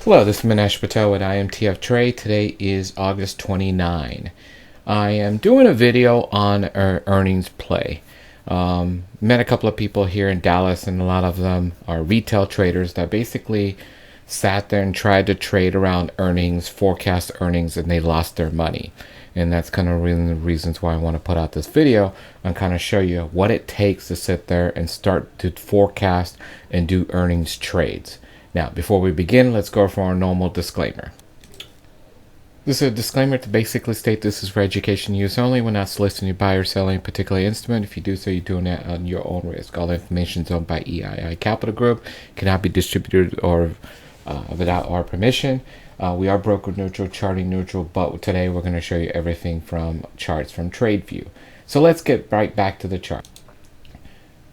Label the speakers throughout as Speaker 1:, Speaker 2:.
Speaker 1: Hello, this is Manesh Patel with IMTF Trade. Today is August 29. I am doing a video on earnings play. Met a couple of people here in Dallas, and a lot of them are retail traders that basically sat there and tried to trade around earnings, forecast earnings, and they lost their money. And that's kind of one of the reasons why I want to put out this video and kind of show you what it takes to sit there and start to forecast and do earnings trades. Now, before we begin, let's go for our normal disclaimer. This is a disclaimer to basically state this is for education use only. We're not soliciting you to buy or sell any particular instrument. If you do so, you're doing that on your own risk. All information is owned by EII Capital Group, cannot be distributed or without our permission. We are broker neutral, charting neutral, but today we're going to show you everything from charts from TradeView. So let's get right back to the chart.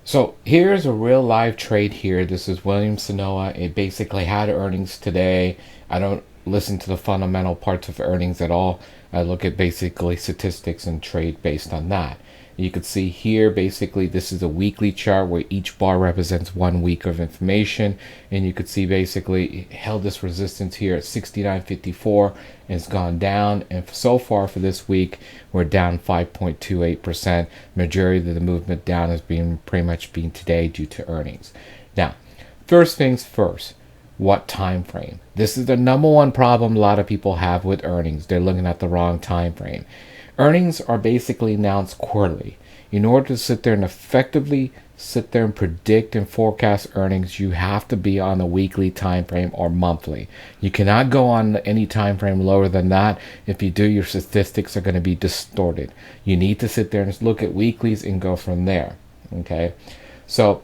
Speaker 1: So here's a real live trade here. This is Williams-Sonama. It basically had earnings today. I don't listen to the fundamental parts of earnings at all. I look at basically statistics and trade based on that. You could see here basically this is a weekly chart where each bar represents 1 week of information, and you could see basically it held this resistance here at 69.54 and it's gone down, and so far for this week we're down 5.28%. Majority of the movement down has been pretty much been today due to earnings. Now, first things first, what time frame? This is the number one problem a lot of people have with earnings. They're looking at the wrong time frame. Earnings are basically announced quarterly. In order to sit there and effectively sit there and predict and forecast earnings, you have to be on a weekly time frame or monthly. You cannot go on any time frame lower than that. If you do, your statistics are going to be distorted. You need to sit there and look at weeklies and go from there. Okay, so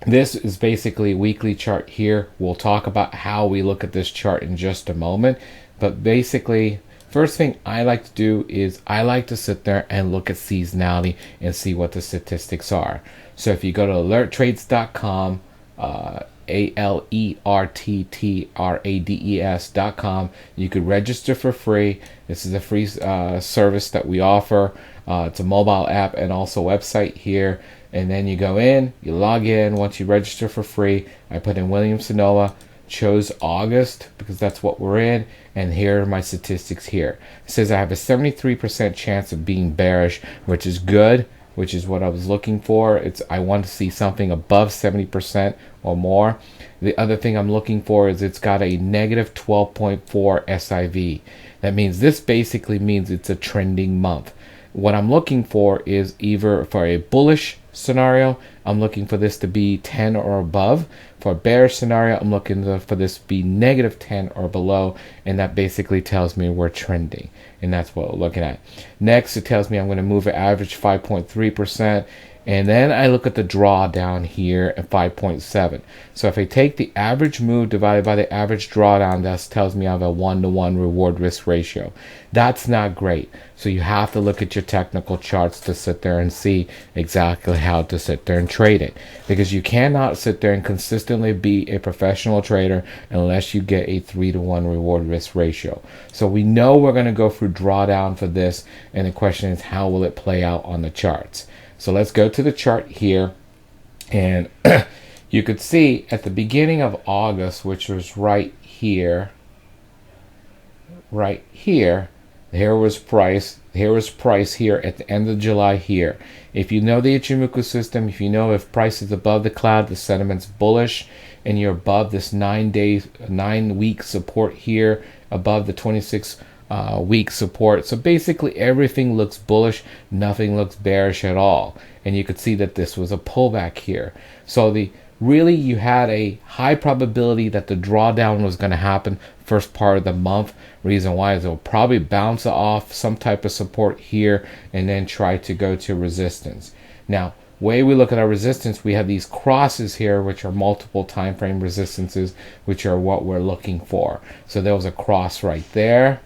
Speaker 1: this is basically a weekly chart here. We'll talk about how we look at this chart in just a moment, but basically first thing I like to do is I like to sit there and look at seasonality and see what the statistics are. So if you go to alerttrades.com, alerttrades.com, you could register for free. This is a free service that we offer. It's a mobile app and also website here. And then you go in, you log in. Once you register for free, I put in Williams-Sonama, chose August because that's what we're in, and here are my statistics here. It says I have a 73% chance of being bearish, which is good, which is what I was looking for. I want to see something above 70% or more. The other thing I'm looking for is it's got a negative 12.4 SIV. That means this basically means it's a trending month. What I'm looking for is either for a bullish scenario, I'm looking for this to be 10 or above. For a bearish scenario, I'm looking for this to be negative 10 or below, and that basically tells me we're trending, and that's what we're looking at. Next, it tells me I'm going to move an average 5.3%, and then I look at the drawdown here at 5.7. So if I take the average move divided by the average drawdown, that tells me I have a 1-to-1 reward risk ratio. That's not great. So you have to look at your technical charts to sit there and see exactly how to sit there and trade it. Because you cannot sit there and consistently be a professional trader unless you get a 3-to-1 reward risk ratio. So we know we're going to go through drawdown for this, and the question is how will it play out on the charts. So let's go to the chart here, and you could see at the beginning of August, which was right here, here was price here at the end of July here. If you know the Ichimoku system, if you know if price is above the cloud, the sentiment's bullish, and you're above this 9-week support here, above the 26 week support. So basically everything looks bullish, nothing looks bearish at all. And you could see that this was a pullback here. So really you had a high probability that the drawdown was going to happen first part of the month. Reason why is it'll probably bounce off some type of support here and then try to go to resistance. Now, way we look at our resistance, we have these crosses here, which are multiple time frame resistances, which are what we're looking for. So there was a cross right there.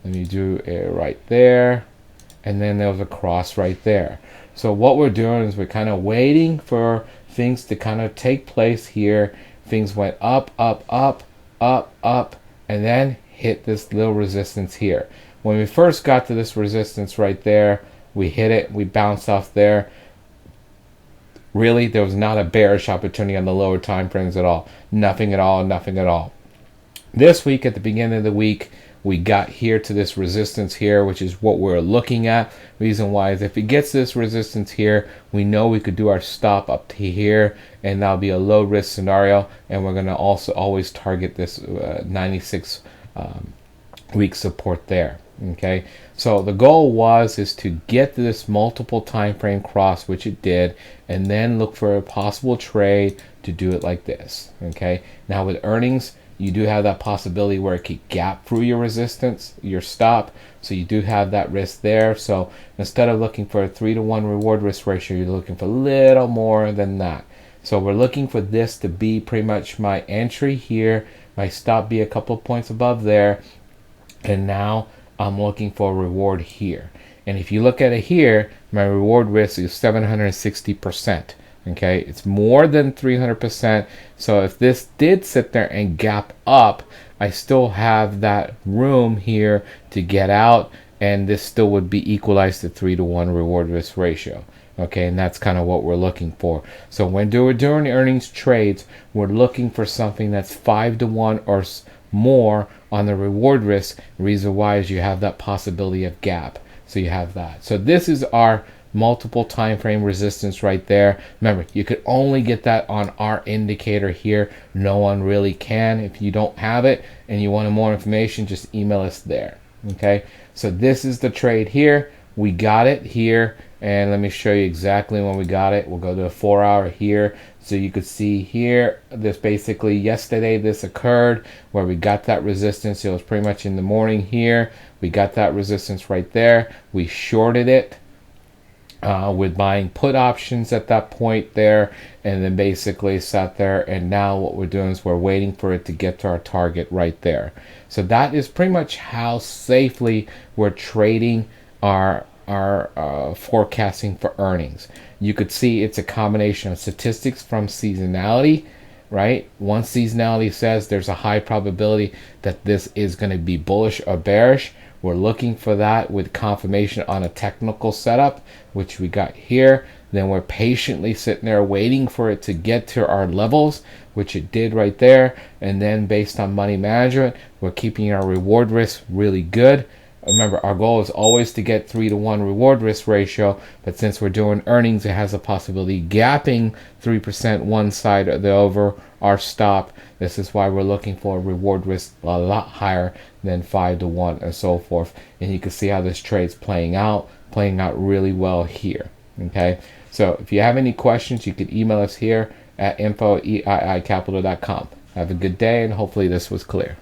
Speaker 1: Let me do it right there, and then there was a cross right there. So what we're doing is we're kind of waiting for things to kind of take place here. Things went up, up, up, up, up, and then hit this little resistance here. When we first got to this resistance right there, we hit it, we bounced off there. Really, there was not a bearish opportunity on the lower time frames at all. Nothing at all, nothing at all. This week, at the beginning of the week, we got here to this resistance here, which is what we're looking at. Reason why is if it gets this resistance here, we know we could do our stop up to here, and that'll be a low risk scenario. And we're going to also always target this 96 week support there. Okay, so the goal is to get this multiple time frame cross, which it did, and then look for a possible trade to do it like this. Okay, now with earnings, you do have that possibility where it could gap through your resistance, your stop. So you do have that risk there. So instead of looking for a 3-to-1 reward risk ratio, you're looking for a little more than that. So we're looking for this to be pretty much my entry here, my stop be a couple of points above there, and now I'm looking for a reward here. And if you look at it here, my reward risk is 760%. Okay, it's more than 300%. So if this did sit there and gap up, I still have that room here to get out, and this still would be equalized to 3-to-1 reward risk ratio. Okay, and that's kind of what we're looking for. So when we're doing earnings trades, we're looking for something that's 5-to-1 or more on the reward risk. Reason why is you have that possibility of gap. So you have that. So this is our multiple time frame resistance right there. Remember, you could only get that on our indicator here. No one really can. If you don't have it and you want more information, just email us there. Okay, so this is the trade here. We got it here, and let me show you exactly when we got it. We'll go to a 4-hour here, so you could see here, this basically yesterday this occurred where we got that resistance. It was pretty much in the morning here. We got that resistance right there. We shorted it with buying put options at that point there, and then basically sat there, and now what we're doing is we're waiting for it to get to our target right there. So that is pretty much how safely we're trading our forecasting for earnings. You could see it's a combination of statistics from seasonality, right? One seasonality says there's a high probability that this is going to be bullish or bearish. We're looking for that with confirmation on a technical setup, which we got here. Then we're patiently sitting there waiting for it to get to our levels, which it did right there. And then based on money management, we're keeping our reward risk really good. Remember, our goal is always to get 3-to-1 reward risk ratio, but since we're doing earnings, it has a possibility gapping 3% one side of the over our stop. This is why we're looking for a reward risk a lot higher than 5-to-1 and so forth. And you can see how this trade's playing out really well here. Okay, so if you have any questions, you can email us here at info@eiicapital.com. Have a good day, and hopefully this was clear.